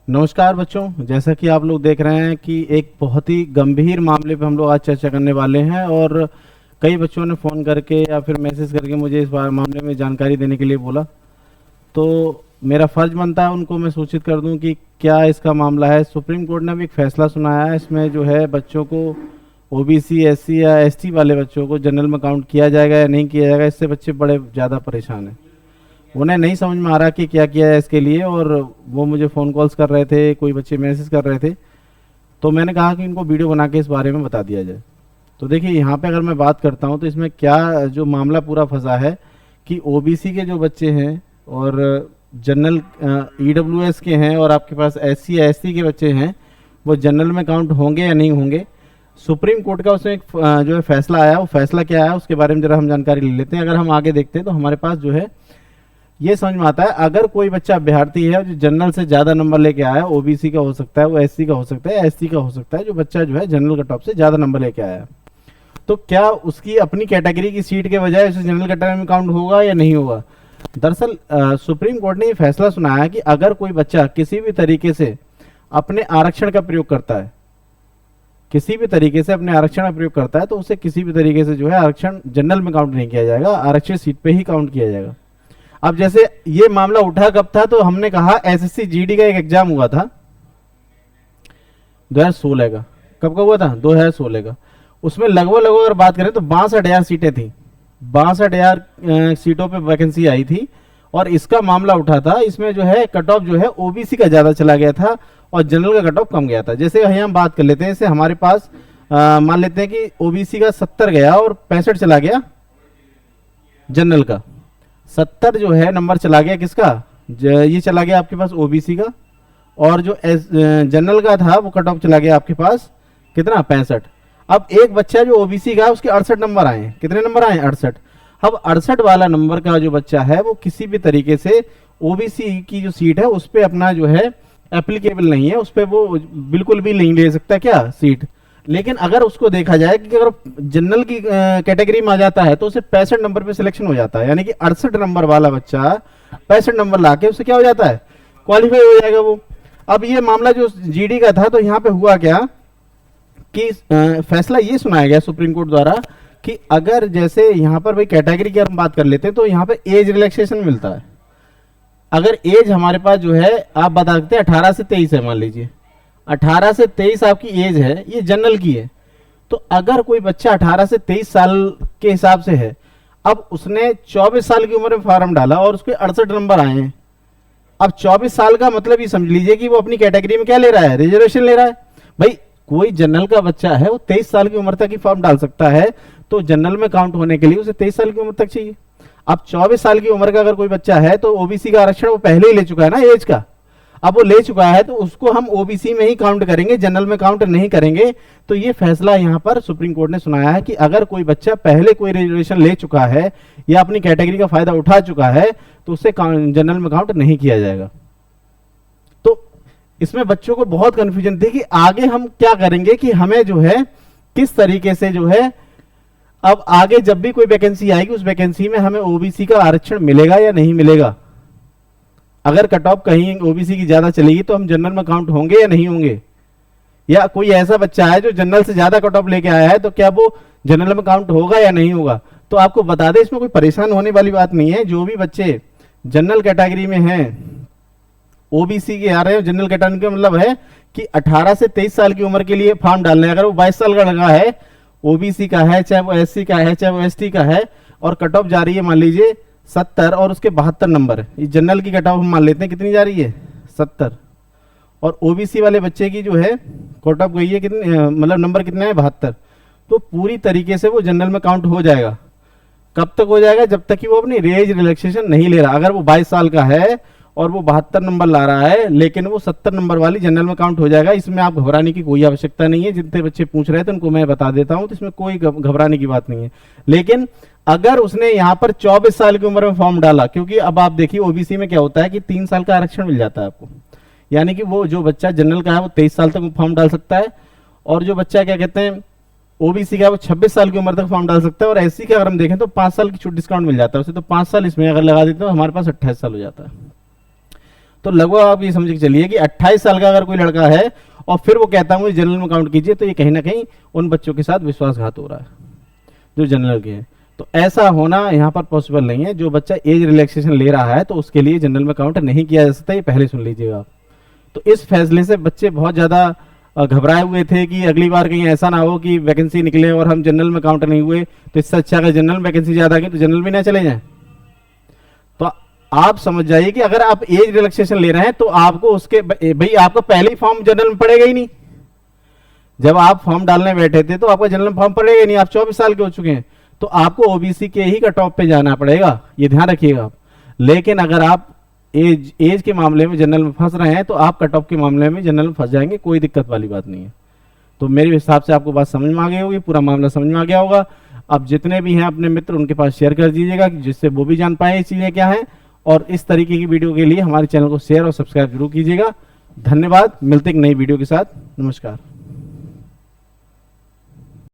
नमस्कार बच्चों, जैसा कि आप लोग देख रहे हैं कि एक बहुत ही गंभीर मामले पे हम लोग आज चर्चा करने वाले हैं। और कई बच्चों ने फ़ोन करके या फिर मैसेज करके मुझे इस बार मामले में जानकारी देने के लिए बोला। तो मेरा फ़र्ज बनता है उनको मैं सूचित कर दूं कि क्या इसका मामला है। सुप्रीम कोर्ट ने अभी एक फ़ैसला सुनाया है। इसमें जो है बच्चों को ओबीसी, एससी या एसटी वाले बच्चों को जनरल में काउंट किया जाएगा या नहीं किया जाएगा, इससे बच्चे बड़े ज़्यादा परेशान हैं। उन्हें नहीं समझ में आ रहा कि क्या किया है इसके लिए, और वो मुझे फ़ोन कॉल्स कर रहे थे, कोई बच्चे मैसेज कर रहे थे। तो मैंने कहा कि इनको वीडियो बना के इस बारे में बता दिया जाए। तो देखिए, यहाँ पे अगर मैं बात करता हूँ तो इसमें क्या जो मामला पूरा फंसा है कि ओबीसी के जो बच्चे हैं और जनरल ईडब्ल्यूएस के हैं और आपके पास एससी या एसटी के बच्चे हैं, वो जनरल में काउंट होंगे या नहीं होंगे। सुप्रीम कोर्ट का उसमें एक जो है फैसला आया, वो फैसला क्या आया उसके बारे में जरा हम जानकारी ले लेते हैं। अगर हम आगे देखते हैं तो हमारे पास जो है ये समझ में आता है, अगर कोई बच्चा अभ्यर्थी है जो जनरल से ज्यादा नंबर लेके आया, ओबीसी का हो सकता है, वो एससी का हो सकता है, एसटी का हो सकता है, जो बच्चा जो है जनरल कट ऑफ से ज्यादा नंबर लेके आया, तो क्या उसकी अपनी कैटेगरी की सीट के बजाय उसे जनरल कैटेगरी में काउंट होगा या नहीं होगा। दरअसल सुप्रीम कोर्ट ने ये फैसला सुनाया कि अगर कोई बच्चा किसी भी तरीके से अपने आरक्षण का प्रयोग करता है, किसी भी तरीके से अपने आरक्षण का प्रयोग करता है, तो उसे किसी भी तरीके से जो है आरक्षण जनरल में काउंट नहीं किया जाएगा, आरक्षित सीट पे ही काउंट किया जाएगा। अब जैसे ये मामला उठा कब था, तो हमने कहा एसएससी जीडी का एक एग्जाम हुआ था 2016 का। कब का हुआ था? 2016 का। उसमें लगभग अगर बात करें तो 62,000 सीटें थी, 62,000 सीटों पे वैकेंसी आई थी। और इसका मामला उठा था, इसमें जो है कट ऑफ जो है ओबीसी का ज्यादा चला गया था और जनरल का कट ऑफ कम गया था। जैसे यहाँ हम बात कर लेते हैं, जैसे हमारे पास मान लेते हैं कि ओबीसी का 70 गया और 65 चला गया जनरल का। 70 जो है नंबर चला गया किसका, ये चला गया आपके पास ओबीसी का। और जो जनरल का था वो कट ऑफ चला गया आपके पास कितना, 65। अब एक बच्चा जो ओबीसी का है उसके 68 नंबर आए। कितने नंबर आए? 68। अब 68 वाला नंबर का जो बच्चा है वो किसी भी तरीके से ओबीसी की जो सीट है उस पर अपना जो है एप्लीकेबल नहीं है, उस पर वो बिल्कुल भी नहीं ले सकता क्या सीट। लेकिन अगर उसको देखा जाए कि अगर जनरल की कैटेगरी में आ जाता है तो उसे 65 नंबर पे सिलेक्शन हो जाता है, यानी कि 68 नंबर वाला बच्चा 65 नंबर लाके उसे क्या हो जाता है, क्वालिफाई हो जाएगा वो। अब ये मामला जो जीडी का था, तो यहाँ पे हुआ क्या कि फैसला ये सुनाया गया सुप्रीम कोर्ट द्वारा कि अगर जैसे यहाँ पर भाई कैटेगरी की हम बात कर लेते हैं तो यहाँ पे एज रिलैक्सेशन मिलता है। अगर एज हमारे पास जो है आप बता सकते हैं 18 से 23 है, मान लीजिए 18 से 23 आपकी एज है, ये जनरल की है। तो अगर कोई बच्चा 18 से 23 साल के हिसाब से है, अब उसने 24 साल की उम्र में फॉर्म डाला और उसके 68 नंबर आए हैं। अब 24 साल का मतलब ये समझ लीजिए कि वो अपनी कैटेगरी में क्या ले रहा है, रिजर्वेशन ले रहा है। भाई कोई जनरल का बच्चा है वो 23 साल की उम्र तक ही फॉर्म डाल सकता है, तो जनरल में काउंट होने के लिए उसे 23 साल की उम्र तक चाहिए। अब 24 साल की उम्र का अगर कोई बच्चा है तो ओबीसी का आरक्षण वो पहले ही ले चुका है ना एज का, अब वो ले चुका है तो उसको हम ओबीसी में ही काउंट करेंगे, जनरल में काउंट नहीं करेंगे। तो ये फैसला यहाँ पर सुप्रीम कोर्ट ने सुनाया है कि अगर कोई बच्चा पहले कोई रिजर्वेशन ले चुका है या अपनी कैटेगरी का फायदा उठा चुका है तो उससे जनरल में काउंट नहीं किया जाएगा। तो इसमें बच्चों को बहुत कंफ्यूजन थी कि आगे हम क्या करेंगे, कि हमें जो है किस तरीके से जो है अब आगे जब भी कोई वैकेंसी आएगी उस वैकेंसी में हमें ओबीसी का आरक्षण मिलेगा या नहीं मिलेगा। अगर कट ऑफ कहीं ओबीसी की ज्यादा चलेगी तो हम जनरल में काउंट होंगे या नहीं होंगे। या कोई ऐसा बच्चा है जो जनरल से ज्यादा कट ऑफ लेके आया है तो क्या वो जनरल में काउंट होगा या नहीं होगा। तो आपको बता दें, इसमें कोई परेशान होने वाली बात नहीं है। जो भी बच्चे जनरल कैटेगरी में हैं, ओबीसी के आ रहे हैं, जनरल कैटेगरी का मतलब है कि 18 से 23 साल की उम्र के लिए फॉर्म डालने, अगर वो 22 साल का लगा है, ओबीसी का है, चाहे वो एससी का है, चाहे वो एसटी का है, और कट ऑफ जा रही है मान लीजिए 70 और उसके 72 नंबर है, ये जनरल की कट ऑफ हम मान लेते हैं कितनी जा रही है 70, और ओबीसी वाले बच्चे की जो है कट ऑफ गई है कितनी, मतलब नंबर कितने हैं 72, तो पूरी तरीके से वो जनरल में काउंट हो जाएगा। कब तक हो जाएगा? जब तक कि वो अपनी एज रिलैक्सेशन नहीं ले रहा। अगर वो 22 साल का है और वो 72 नंबर ला रहा है, लेकिन वो 70 नंबर वाली जनरल में काउंट हो जाएगा। इसमें आप घबराने की कोई आवश्यकता नहीं है। जितने बच्चे पूछ रहे थे उनको मैं बता देता हूं, तो इसमें कोई घबराने की बात नहीं है। लेकिन अगर उसने यहाँ पर 24 साल की उम्र में फॉर्म डाला, क्योंकि अब आप देखिए ओबीसी में क्या होता है कि 3 साल का आरक्षण मिल जाता है आपको, यानी कि वो जो बच्चा जनरल का है वो 23 साल तक फॉर्म डाल सकता है, और जो बच्चा क्या कहते हैं ओबीसी का वो 26 साल की उम्र तक फॉर्म डाल सकता है। और एससी का अगर हम देखें तो 5 साल की छूट डिस्काउंट मिल जाता है उसे, तो 5 साल इसमें अगर लगा देते हैं तो हमारे पास 28 साल हो जाता है। तो लगभग आप ये समझ के चलिए कि 28 साल का अगर कोई लड़का है और फिर वो कहता हूँ जनरल में काउंट कीजिए, तो ये कहीं ना कहीं उन बच्चों के साथ विश्वासघात हो रहा है जो जनरल के हैं। तो ऐसा होना यहाँ पर पॉसिबल नहीं है। जो बच्चा एज रिलैक्सेशन ले रहा है तो उसके लिए जनरल में काउंट नहीं किया जा सकता, ये पहले सुन लीजिएगा। तो इस फैसले से बच्चे बहुत ज़्यादा घबराए हुए थे कि अगली बार कहीं ऐसा ना हो कि वैकेंसी निकले और हम जनरल में काउंट नहीं हुए, तो इससे अच्छा अगर जनरल वैकेंसी ज़्यादा आ गई तो जनरल में ना चले जाएं। तो आप समझ जाइए कि अगर आप एज रिलैक्सेशन ले रहे हैं तो आपको उसके भाई आपका पहले ही फॉर्म जनरल में पड़ेगा ही नहीं। जब आप फॉर्म डालने बैठे थे तो आपका जनरल में फॉर्म पड़ेगा ही नहीं, आप 24 साल के हो चुके हैं, तो आपको ओबीसी के ही कट ऑफ पे जाना पड़ेगा, ये ध्यान रखिएगा आप। लेकिन अगर आप एज के मामले में जनरल में फंस रहे हैं तो आप कट ऑफ के मामले में जनरल में फंस जाएंगे, कोई दिक्कत वाली बात नहीं है। तो मेरे हिसाब से आपको बात समझ में आ गई होगी, पूरा मामला समझ में आ गया होगा। अब जितने भी हैं अपने मित्र उनके पास शेयर कर दीजिएगा जिससे वो भी जान पाए ये चीज़ें क्या हैं। और इस तरीके की वीडियो के लिए हमारे चैनल को शेयर और सब्सक्राइब जरूर कीजिएगा। धन्यवाद, मिलते एक नई वीडियो के साथ। नमस्कार।